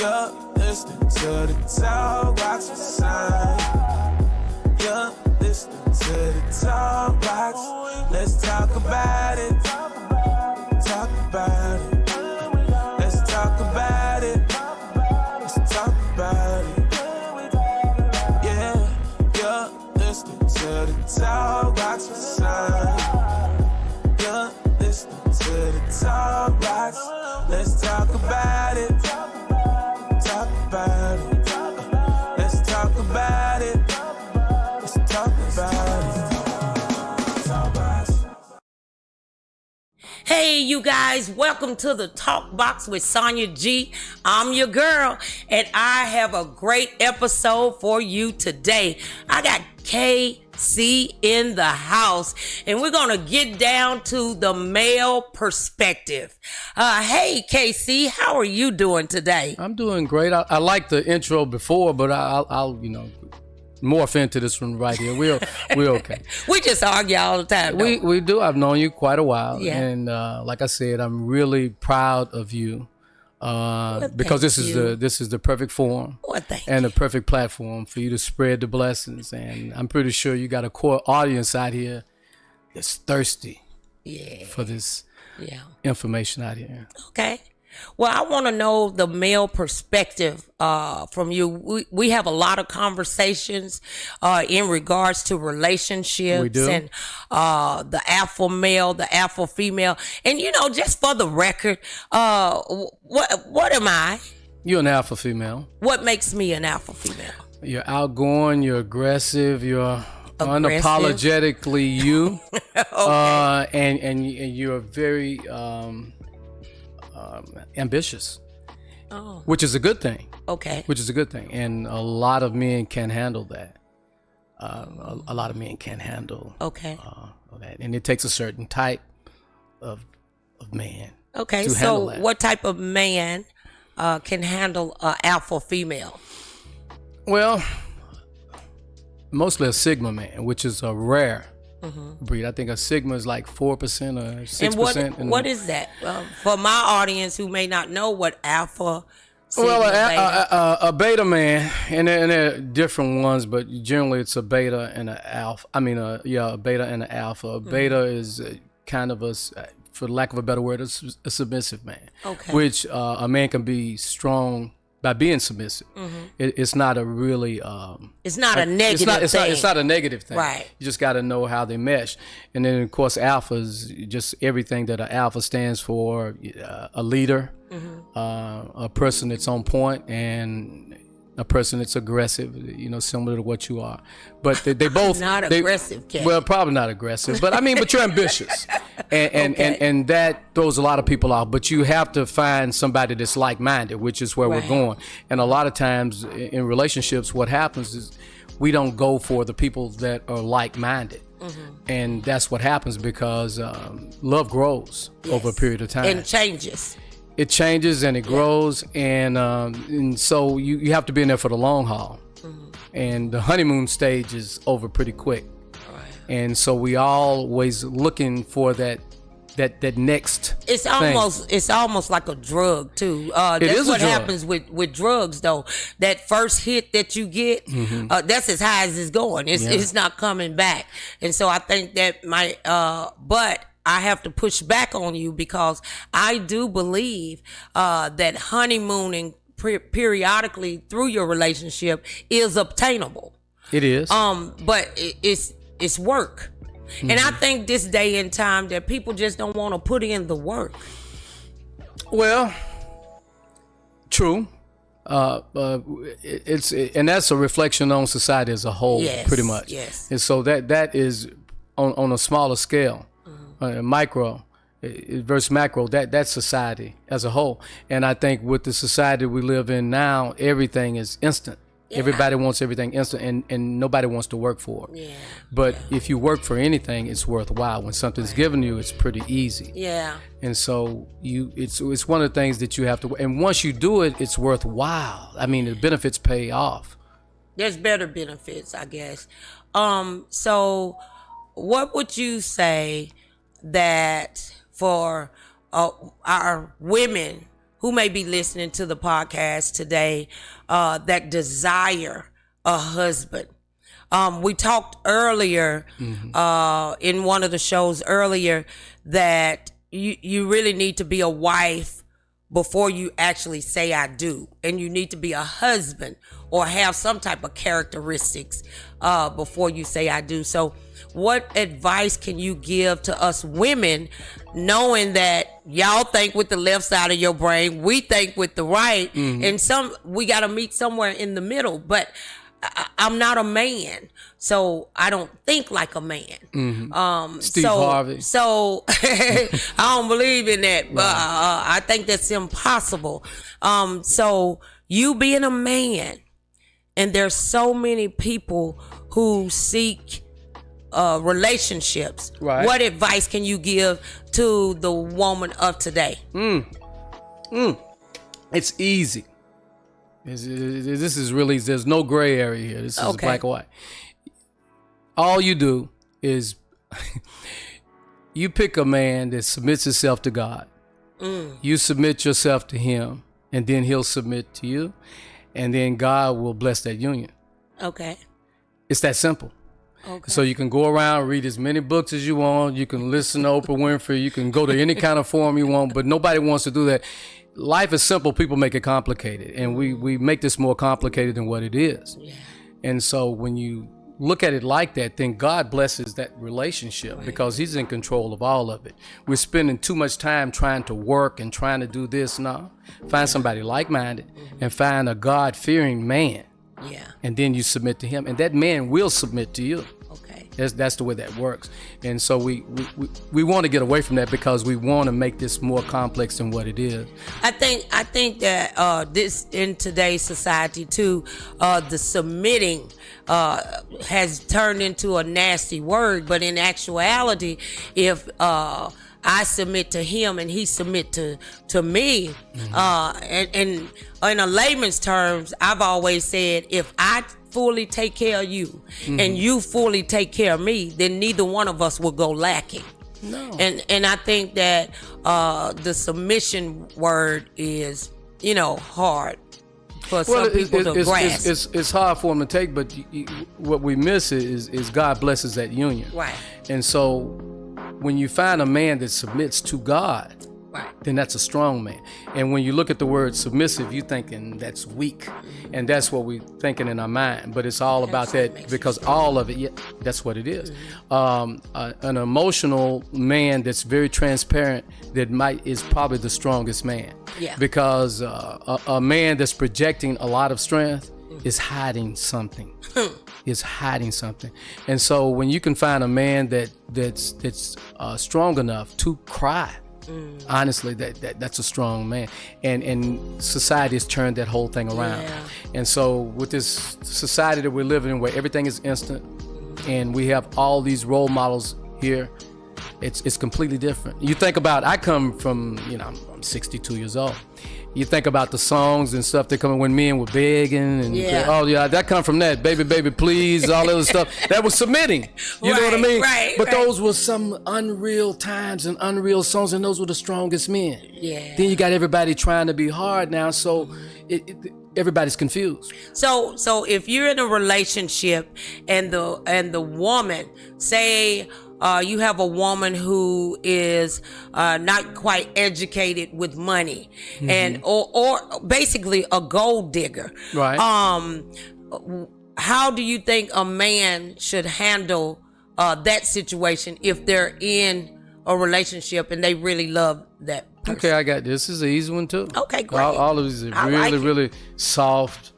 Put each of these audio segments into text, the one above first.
You're listening to the Talkbox Show. You're listening to the Talkbox. Let's talk about it. Talk about it. Let's talk about it. Let's talk about it. Yeah, you're listening to the Talkbox Show. You're listening to the Talkbox. Let's talk about it. Talk about it. Let's talk about it. Let's talk about it. Talkbox. Hey, you guys, welcome to the Talk Box with Sonia G. I'm your girl, and I have a great episode for you today. I got KC in the house, and we're going to get down to the male perspective. Hey, KC, how are you doing today? I'm doing great. I like the intro before, but I'll morph into this one right here. We're okay. We just argue all the time. We do. I've known you quite a while, Yeah. and like I said, I'm really proud of you because this is the perfect forum and the perfect platform for you to spread the blessings. And I'm pretty sure you got a core audience out here that's thirsty for this information out here. Okay. Well, I want to know the male perspective from you. We have a lot of conversations in regards to relationships. We do. And the alpha male, the alpha female. And, just for the record, what am I? You're an alpha female. What makes me an alpha female? You're outgoing, you're aggressive, you're unapologetically you. Okay. And you're very ambitious, which is a good thing. Okay. Which is a good thing, and a lot of men can handle that. A lot of men can handle that, and it takes a certain type of man. Okay. To handle So, that. what type of man can handle alpha female? Well, mostly a Sigma man, which is a rare breed. I think a Sigma is like 4% or 6%. And what is that? For my audience who may not know what alpha, Sigma, Well, beta. a beta man, and there are different ones, but generally it's a beta and an alpha. I mean, a beta and an alpha. A beta is kind of for lack of a better word, a submissive man. Okay. Which a man can be strong by being submissive. It's not a really It's not a negative thing. It's not a negative thing. Right. You just got to know how they mesh. And then of course alpha is just everything that an alpha stands for: a leader, a person that's on point, and a person that's aggressive. Similar to what you are. But they both aggressive, Ken. Well, probably not aggressive, but but you're ambitious, and that throws a lot of people off. But you have to find somebody that's like-minded, which is where we're going. And a lot of times in relationships, what happens is we don't go for the people that are like-minded, and that's what happens because love grows over a period of time and changes. It changes and it grows, and so you have to be in there for the long haul. And the honeymoon stage is over pretty quick. And so we always looking for that next It's almost like a drug too. It That's is a what drug. happens with drugs though. That first hit that you get, that's as high as it's going. It's not coming back. And so I think that might but I have to push back on you because I do believe that honeymooning periodically through your relationship is obtainable. It is. But it's work. And I think this day and time that people just don't want to put in the work. Well, true. And that's a reflection on society as a whole, pretty much. Yes. And so that is on a smaller scale, micro versus macro. That's society as a whole. And I think with the society we live in now, everything is instant. Yeah. Everybody wants everything instant, and nobody wants to work for it. Yeah. But if you work for anything, it's worthwhile. When something's given you, it's pretty easy. Yeah. And so it's one of the things that you have to. And once you do it, it's worthwhile. I mean, the benefits pay off. There's better benefits, I guess. So, what would you say that for our women who may be listening to the podcast today that desire a husband. We talked earlier in one of the shows earlier that you really need to be a wife before you actually say I do. And you need to be a husband or have some type of characteristics before you say I do. So what advice can you give to us women, knowing that y'all think with the left side of your brain, we think with the right, and we got to meet somewhere in the middle. But I'm not a man, so I don't think like a man. Steve Harvey. So I don't believe in that. I think that's impossible. So you being a man, and there's so many people who seek relationships. Right. What advice can you give to the woman of today? It's easy. This is really, there's no gray area here. This is black or white. All you do is you pick a man that submits himself to God. You submit yourself to him, and then he'll submit to you, and then God will bless that union. Okay. It's that simple. Okay. So you can go around, read as many books as you want. You can listen to Oprah Winfrey. You can go to any kind of forum you want, but nobody wants to do that. Life is simple. People make it complicated, and we make this more complicated than what it is. Yeah. And so when you look at it like that, then God blesses that relationship because he's in control of all of it. We're spending too much time trying to work and trying to do this. No, find somebody like-minded and find a God-fearing man. Yeah. And then you submit to him, and that man will submit to you. Okay. That's the way that works. And so we want to get away from that because we want to make this more complex than what it is. I think that this in today's society too, the submitting has turned into a nasty word. But in actuality, if I submit to him and he submit to me, and in a layman's terms, I've always said, if I fully take care of you and you fully take care of me, then neither one of us will go lacking. No. And I think that the submission word is, hard for some people to grasp. It's hard for them to take, but what we miss is God blesses that union. Right. And so when you find a man that submits to God, then that's a strong man. And when you look at the word submissive, you're thinking that's weak. And that's what we're thinking in our mind. But it's all about that because all of it, that's what it is. An emotional man that's very transparent is probably the strongest man. Yeah. Because a man that's projecting a lot of strength is hiding something. Is hiding something. And so when you can find a man that's strong enough to cry, honestly, that's a strong man. And society has turned that whole thing around. Yeah. And so with this society that we're living in where everything is instant and we have all these role models here, it's completely different. You think about, I come from, I'm 62 years old. You think about the songs and stuff that come in when men were begging and that come from that baby please, all that other stuff. That was submitting. You know what I mean? But those were some unreal times and unreal songs, and those were the strongest men. Yeah. Then you got everybody trying to be hard now, so everybody's confused. So if you're in a relationship and the woman, say you have a woman who is not quite educated with money, and or basically a gold digger. Right. How do you think a man should handle that situation if they're in a relationship and they really love that person? Okay, I got this. This is an easy one too. Okay, great. All of these are really soft,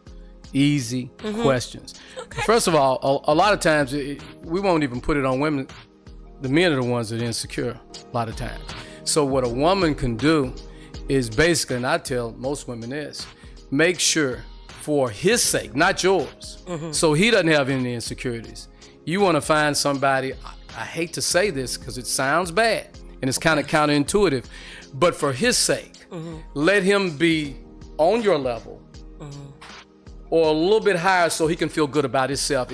easy questions. Okay. First of all, a lot of times we won't even put it on women. The men are the ones that are insecure a lot of times. So what a woman can do is basically, and I tell most women this, make sure for his sake, not yours, so he doesn't have any insecurities. You want to find somebody, I hate to say this because it sounds bad and it's kind of counterintuitive, but for his sake, let him be on your level or a little bit higher so he can feel good about himself.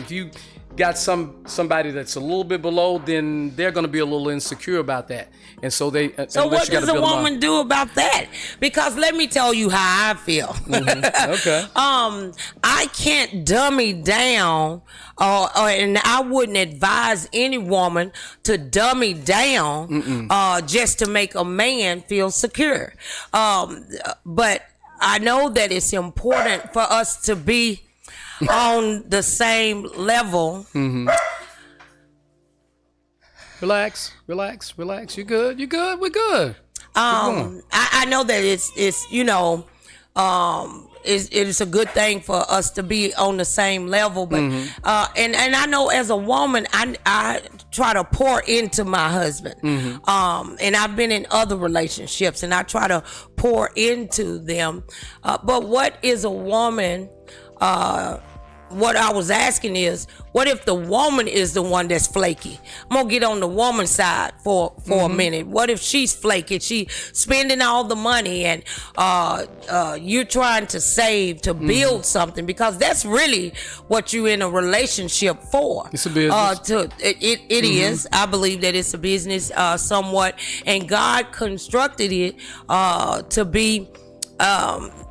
got somebody that's a little bit below, then they're going to be a little insecure about that. And so So what does a woman do about that? Because let me tell you how I feel. Mm-hmm. Okay. I can't dummy down, and I wouldn't advise any woman to dummy down just to make a man feel secure. But I know that it's important for us to be on the same level. Mm-hmm. Relax. You good? We're good. I know that it's you know, it is a good thing for us to be on the same level, but and I know as a woman, I try to pour into my husband, and I've been in other relationships, and I try to pour into them. But what is a woman? What I was asking is, what if the woman is the one that's flaky? I'm gonna get on the woman's side for a minute. What if she's flaky? She spending all the money, and you're trying to save to build something, because that's really what you're in a relationship for. It's a business. It is. I believe that it's a business somewhat, and God constructed it to be,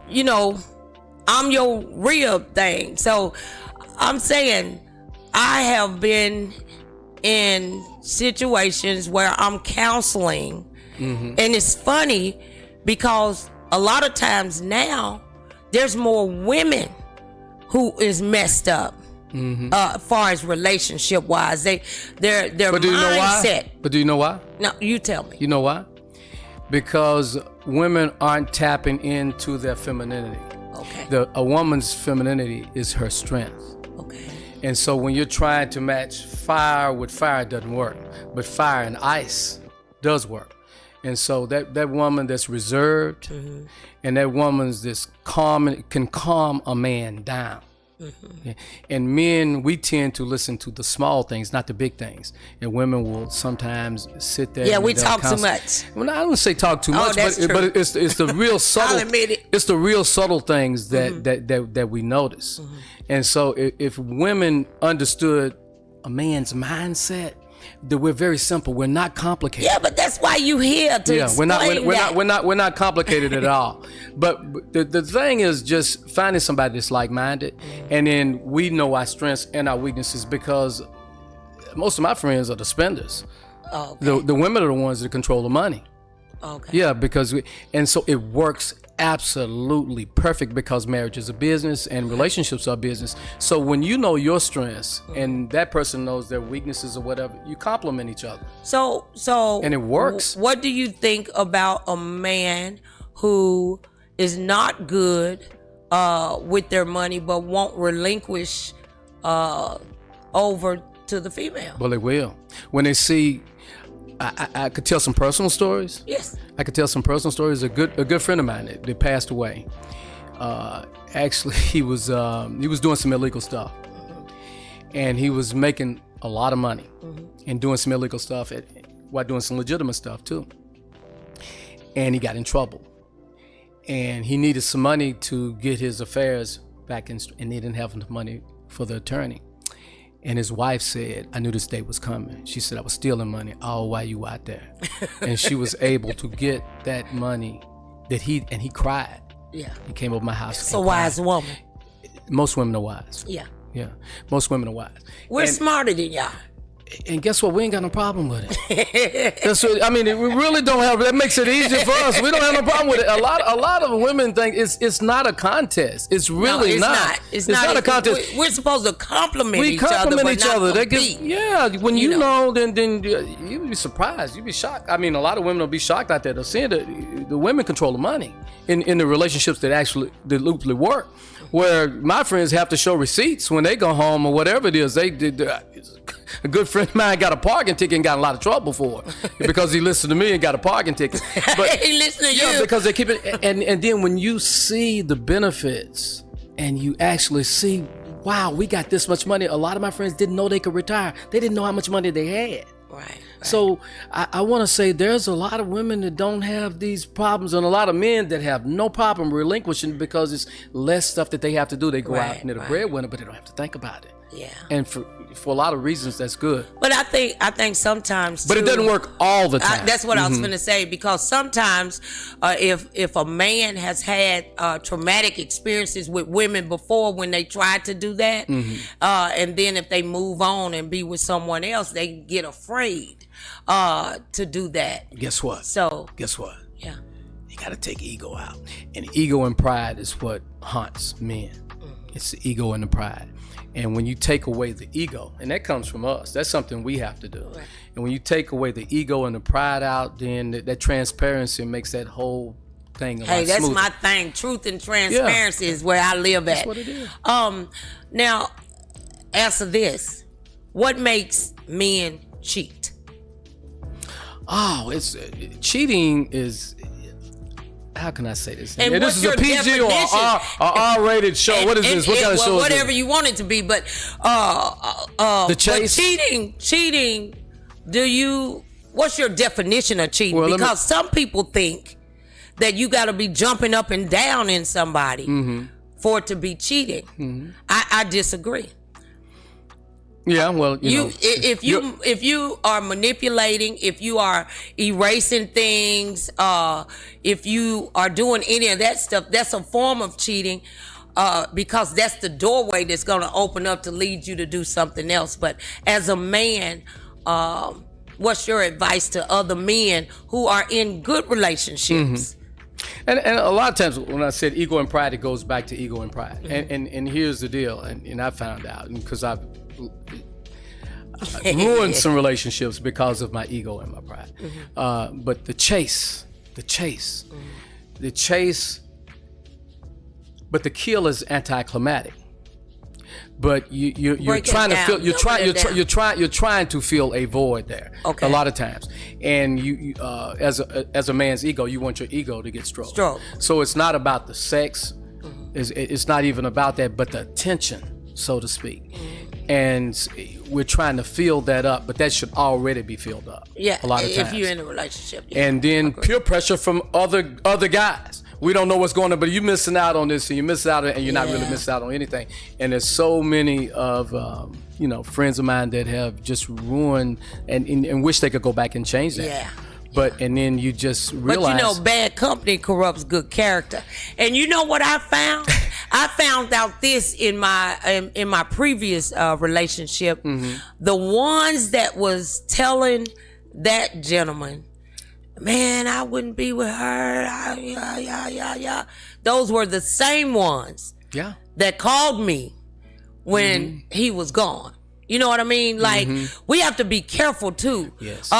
you know, I'm your real thing. So I'm saying I have been in situations where I'm counseling, and it's funny because a lot of times now there's more women who is messed up as far as relationship wise. Their But do you know why? mindset. But do you know why? No, you tell me. You know why? Because women aren't tapping into their femininity. Okay. A woman's femininity is her strength. Okay. And so when you're trying to match fire with fire, it doesn't work. But fire and ice does work. And so that woman that's reserved, and that woman's this calm, can calm a man down. Yeah. And men, we tend to listen to the small things, not the big things. And women will sometimes sit there. Yeah, and we they'll talk too counsel. much. Well, I don't say talk too much, that's but true. it's the real subtle. I'll admit it. It's the real subtle things that we notice. And so if women understood a man's mindset, that we're very simple. We're not complicated. Yeah, but that's why you here to explain that. We're not complicated at all. But the thing is just finding somebody that's like-minded, and then we know our strengths and our weaknesses, because most of my friends are the spenders. Oh, okay. The women are the ones that control the money. Okay. Yeah, because and so it works absolutely perfect, because marriage is a business and relationships are a business. So when you know your strengths and that person knows their weaknesses or whatever, you complement each other. So And it works. What do you think about a man who is not good with their money but won't relinquish over to the female? Well, they will. When they see, I could tell some personal stories. Yes. I could tell some personal stories. A good friend of mine that passed away. Actually, he was doing some illegal stuff, and he was making a lot of money and doing some illegal stuff while doing some legitimate stuff too. And he got in trouble, and he needed some money to get his affairs back in, and he didn't have enough money for the attorney. And his wife said, I knew this day was coming. She said, I was stealing money all while you were out there. And she was able to get that money and he cried. Yeah. He came over my house. It's a wise woman. Most women are wise. Yeah. Yeah. Most women are wise. We're smarter than y'all. And guess what? We ain't got no problem with it. That's what, I mean, we really don't have. That makes it easier for us. We don't have no problem with it. A lot of women think it's not a contest. It's really not. It's not a contest. We're supposed to compliment each other. We compliment but each not other. compete. When you know, then you'd be surprised. You'd be shocked. I mean, a lot of women will be shocked out there. They're seeing that the women control the money in the relationships that actually work. Where my friends have to show receipts when they go home or whatever it is. A good friend of mine got a parking ticket and got in a lot of trouble for it because he listened to me and got a parking ticket. But he listened to you. because they keep it. And then when you see the benefits and you actually see, wow, we got this much money. A lot of my friends didn't know they could retire. They didn't know how much money they had. Right. So I want to say there's a lot of women that don't have these problems, and a lot of men that have no problem relinquishing because it's less stuff that they have to do. They go out and they're the breadwinner, but they don't have to think about it. Yeah. And for a lot of reasons, that's good. But I think sometimes, but it doesn't work all the time. That's what I was going to say, because sometimes if a man has had traumatic experiences with women before, when they tried to do that, and then if they move on and be with someone else, they get afraid to do that. Guess what? Guess what? Yeah. You got to take ego out. And ego and pride is what haunts men. It's the ego and the pride. And when you take away the ego, and that comes from us, that's something we have to do. Right. And when you take away the ego and the pride out, then that transparency makes that whole thing a lot that's smoother. my thing. Truth and transparency is where I live at. That's what it is. Now, answer this. What makes men cheat? Oh, it's cheating is... How can I say this? And this is a PG or R-rated show. What is this? What kind of show is whatever this? you want it to be, but the chase. But cheating. What's your definition of cheating? Well, because some people think that you got to be jumping up and down in somebody for it to be cheating. I disagree. Yeah, well, if you are manipulating, if you are erasing things, if you are doing any of that stuff, that's a form of cheating, because that's the doorway that's going to open up to lead you to do something else. But as a man, what's your advice to other men who are in good relationships? And a lot of times when I said ego and pride, it goes back to ego and pride. And here's the deal, and I found out, because I've ruined some relationships because of my ego and my pride. But the chase, but the kill is anticlimactic. But you're trying to fill you're trying to fill a void there. Okay. A lot of times, and you as a man's ego, you want your ego to get stroked. So it's not about the sex. It's not even about that, but the attention, so to speak. And we're trying to fill that up, but that should already be filled up. Yeah, a lot of times. If you're in a relationship. And then peer pressure from other guys. We don't know what's going on, but you're missing out on this, and you miss out, and you're not really missing out on anything. And there's so many of friends of mine that have just ruined and wish they could go back and change that. Yeah. And then you just realize. But bad company corrupts good character. And you know what I found? I found out this in my previous relationship. The ones that was telling that gentleman, man, I wouldn't be with her. Those were the same ones. Yeah. That called me when he was gone. You know what I mean? Like, we have to be careful too. Yes.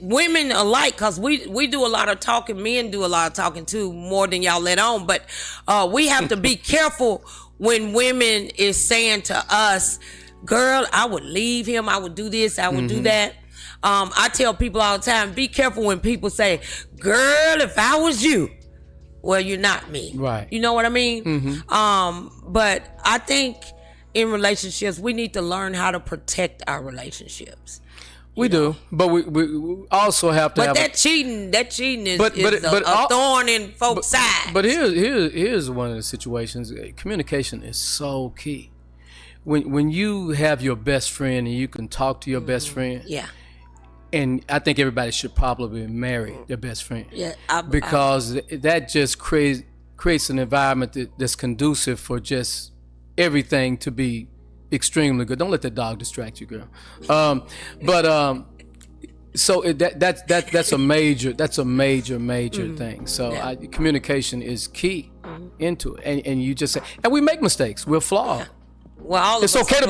Women alike, because we do a lot of talking. Men do a lot of talking too, more than y'all let on. But we have to be careful when women is saying to us, girl, I would leave him. I would do this. I would do that. I tell people all the time, be careful when people say, girl, if I was you. Well, you're not me. Right. You know what I mean? But I think in relationships, we need to learn how to protect our relationships. We do, but we also have to. But that cheating is a thorn in folks' sides. But here's one of the situations. Communication is so key. When you have your best friend and you can talk to your best friend. Yeah. And I think everybody should probably marry their best friend. Yeah. Because that just creates an environment that's conducive for just everything to be extremely good. Don't let the dog distract you, girl. So that's a major thing. So communication is key into it, and you just say, and we make mistakes. We're flawed. Yeah. Well, it's okay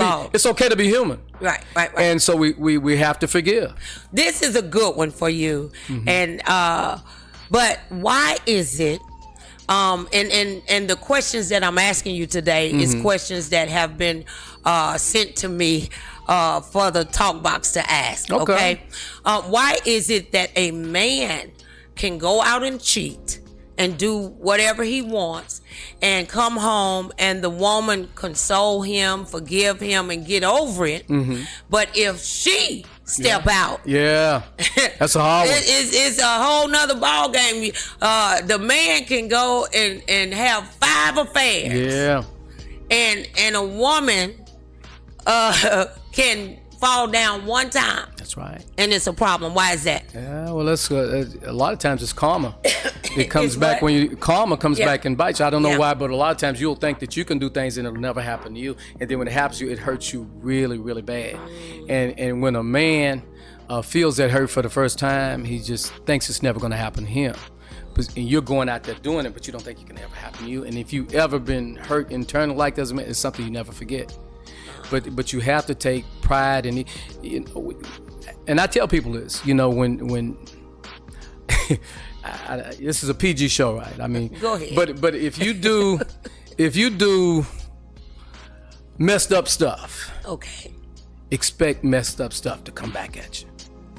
to be human. Right. And so we have to forgive. This is a good one for you, and but why is it? And the questions that I'm asking you today is questions that have been sent to me for the Talkbox to ask. Okay. Why is it that a man can go out and cheat and do whatever he wants and come home and the woman console him, forgive him, and get over it? But if she step out, that's a hard one. It's a whole nother ball game. The man can go and have 5 affairs. Yeah. And a woman can fall down one time. That's right. And it's a problem. Why is that? Yeah, well, that's a lot of times it's karma. It comes back karma comes back and bites you. I don't know why, but a lot of times you'll think that you can do things and it'll never happen to you, and then when it happens to you, it hurts you really, really bad. And when a man feels that hurt for the first time, he just thinks it's never going to happen to him. And you're going out there doing it, but you don't think it can ever happen to you. And if you've ever been hurt internally like that, it's something you never forget. But you have to take pride in, and I tell people this, when this is a PG show, right? I mean, go ahead. But if you do messed up stuff, okay, expect messed up stuff to come back at you.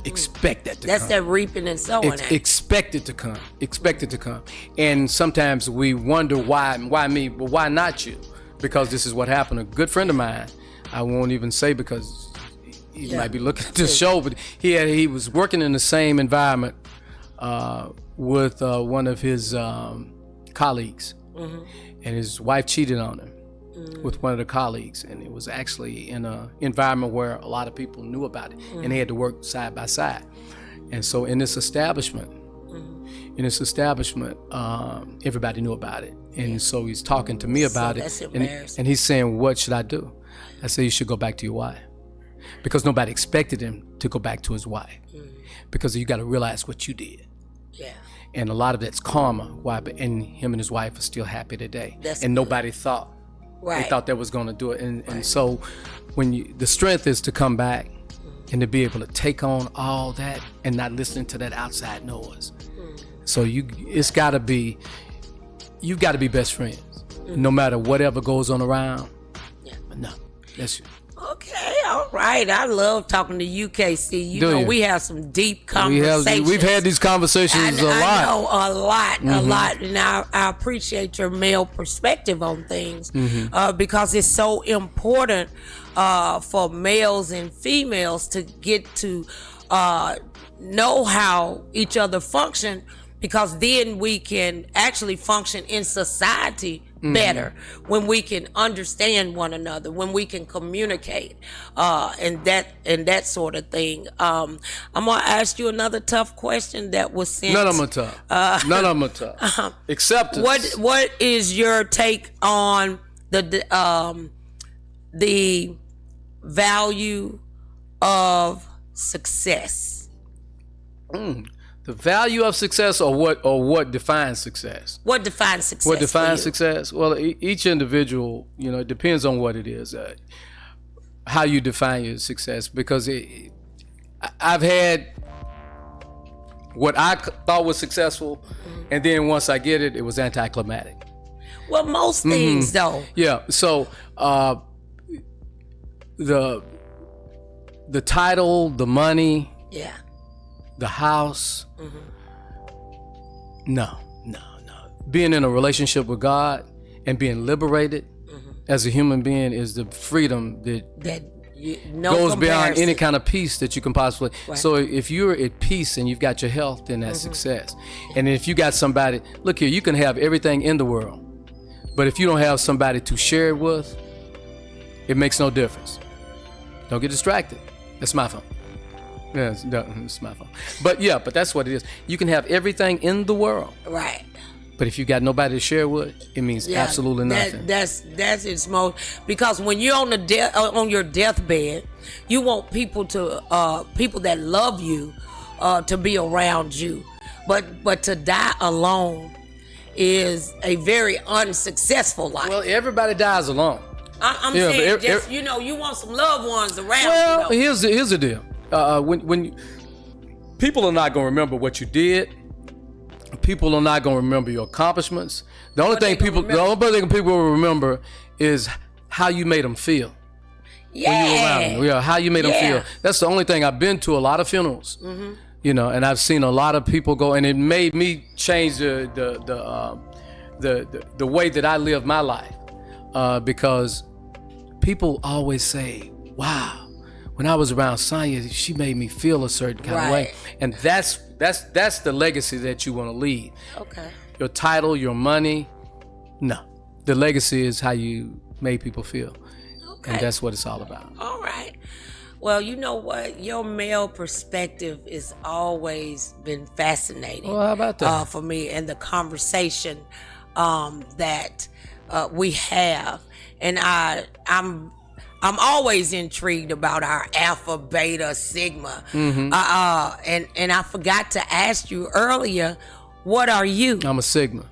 Expect that to come. That's that reaping and sowing. Expect it to come. Expect it to come. And sometimes we wonder why me, but why not you? Because this is what happened. A good friend of mine, I won't even say because he might be looking at the show, but he was working in the same environment with one of his colleagues, and his wife cheated on him with one of the colleagues, and it was actually in an environment where a lot of people knew about it, and they had to work side by side. And so in this establishment, everybody knew about it. And so he's talking to me about it, and he's saying, what should I do? I said, you should go back to your wife, because nobody expected him to go back to his wife, because you got to realize what you did. Yeah. And a lot of that's karma. Why? And him and his wife are still happy today. And nobody thought. They thought that was going to do it. And so when the strength is to come back and to be able to take on all that and not listening to that outside noise. So you've got to be best friends, no matter whatever goes on around. No, that's you. Okay, all right. I love talking to you, KC. We have some deep conversations. We've had these conversations a lot. I know, a lot. And I appreciate your male perspective on things because it's so important for males and females to get to know how each other function, because then we can actually function in society better when we can understand one another, when we can communicate, and that sort of thing. I'm gonna ask you another tough question that was sent. None of them are tough. Acceptance. What is your take on the value of success? The value of success, or what defines success? What defines success? What defines success? Well, each individual, it depends on what it is, how you define your success. Because I've had what I thought was successful, and then once I get it, it was anticlimactic. Well, most things though. Yeah. So the title, the money. Yeah. The house, no. Being in a relationship with God and being liberated as a human being is the freedom that goes beyond any kind of peace that you can possibly. Right. So if you're at peace and you've got your health, then that's success. And if you got somebody, look here, you can have everything in the world, but if you don't have somebody to share it with, it makes no difference. Don't get distracted. That's my phone. Yeah, it's my phone. But that's what it is. You can have everything in the world. Right. But if you got nobody to share with, it means absolutely nothing. That's its most, because when you're on your deathbed, you want people that love you to be around you. But to die alone is a very unsuccessful life. Well, everybody dies alone. I'm saying you want some loved ones around. Well, here's the deal. When people are not going to remember what you did, people are not going to remember your accomplishments. The only thing people will remember is how you made them feel. Yeah. When you were around them. Yeah, how you made them feel. That's the only thing. I've been to a lot of funerals, and I've seen a lot of people go, and it made me change the way that I live my life, because people always say, "Wow, when I was around Sonya, she made me feel a certain kind of way," and that's the legacy that you want to leave. Okay. Your title, your money, no. The legacy is how you made people feel. Okay. And that's what it's all about. All right. Well, you know what? Your male perspective has always been fascinating. Well, how about that? For me, and the conversation that we have, and I'm always intrigued about our alpha, beta, sigma. Mm-hmm. And I forgot to ask you earlier, what are you? I'm a sigma.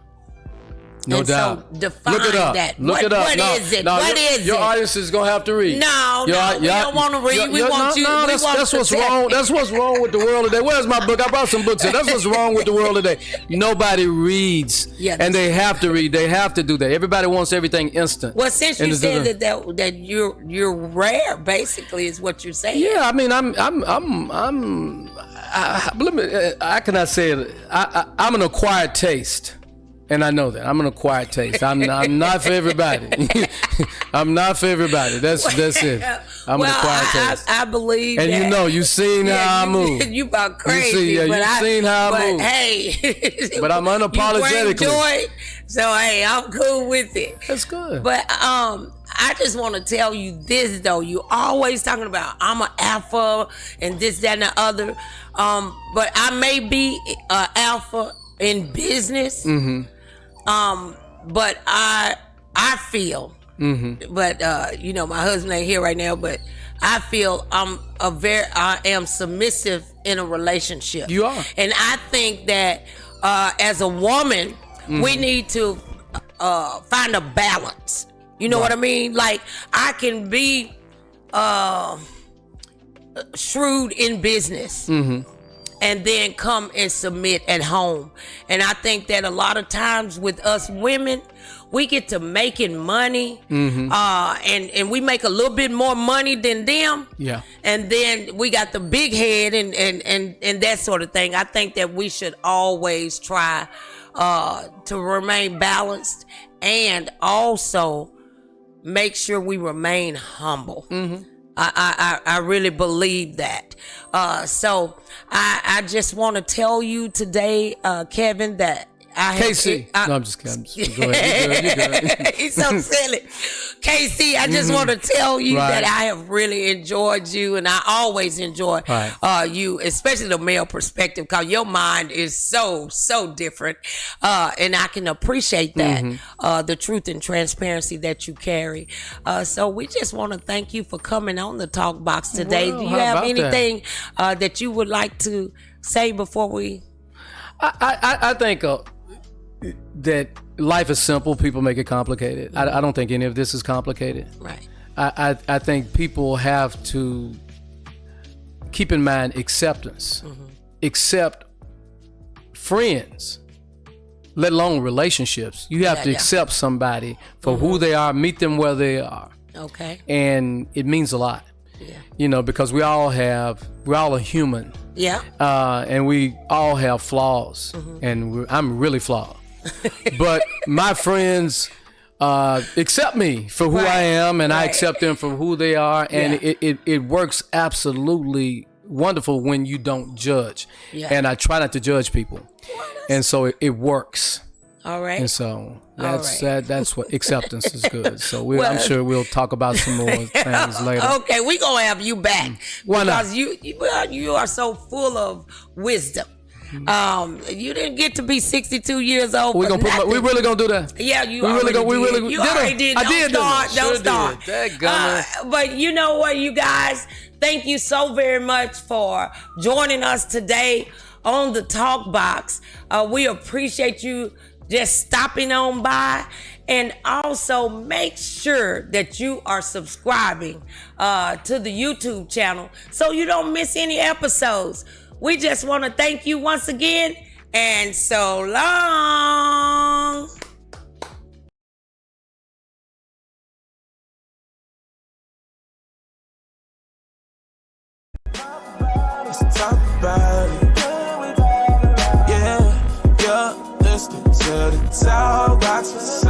No and doubt. So define Look it up. that. Look it up. What is it? No, what is your it? audience is gonna have to read. No, we don't want to read. We want you. No, that's what's wrong. That's what's wrong with the world today. Where's my book? I brought some books in. That's what's wrong with the world today. Nobody reads, and they have to read. They have to do that. Everybody wants everything instant. Well, since you said that you're rare, basically, is what you're saying. Yeah, I mean, I cannot say it. I'm an acquired taste. And I know that. I'm an acquired taste. I'm not for everybody. I'm not for everybody. That's it. I'm an acquired taste. I believe and that. You seen how I move. You about crazy. You've seen how I move. Hey. But I'm unapologetically. You bring joy, so hey, I'm cool with it. That's good. But I just want to tell you this though. You always talking about I'm an alpha and this, that, and the other. But I may be an alpha in business. Mm-hmm. But I feel, but my husband ain't here right now, but I feel I am submissive in a relationship. You are. And I think that as a woman, we need to find a balance. You know what I mean? Like, I can be shrewd in business. And then come and submit at home. And I think that a lot of times with us women, we get to making money, and we make a little bit more money than them. Yeah. And then we got the big head and that sort of thing. I think that we should always try to remain balanced and also make sure we remain humble. I really believe that. So I just want to tell you today, Kevin, that KC. No, I'm just kidding. Go ahead. You're good. He's so silly. KC, I just want to tell you that I have really enjoyed you, and I always enjoy you, especially the male perspective, because your mind is so different, and I can appreciate that, the truth and transparency that you carry. So we just want to thank you for coming on the Talk Box today. Well, do you have anything that you would like to say before we? I think that life is simple. People make it complicated. I don't think any of this is complicated. Right. I think people have to keep in mind acceptance. Accept friends, let alone relationships. You have to accept somebody for who they are, meet them where they are. Okay. And it means a lot. Yeah. Because we're all a human. Yeah. And we all have flaws, and I'm really flawed. But my friends accept me for who I am, and I accept them for who they are, and it works absolutely wonderful when you don't judge. Yeah. And I try not to judge people, and so it works. All right. And so that's what acceptance is good. So I'm sure we'll talk about some more things later. Okay, we're gonna have you back. Why not? Because you are so full of wisdom. You didn't get to be 62 years old. We really gonna do that? Yeah, you already did. Don't start. But you know what, you guys? Thank you so very much for joining us today on the Talk Box. We appreciate you just stopping on by, and also make sure that you are subscribing to the YouTube channel so you don't miss any episodes. We just want to thank you once again, and so long. Let's talk about it. Yeah, you're listening to the Talkbox.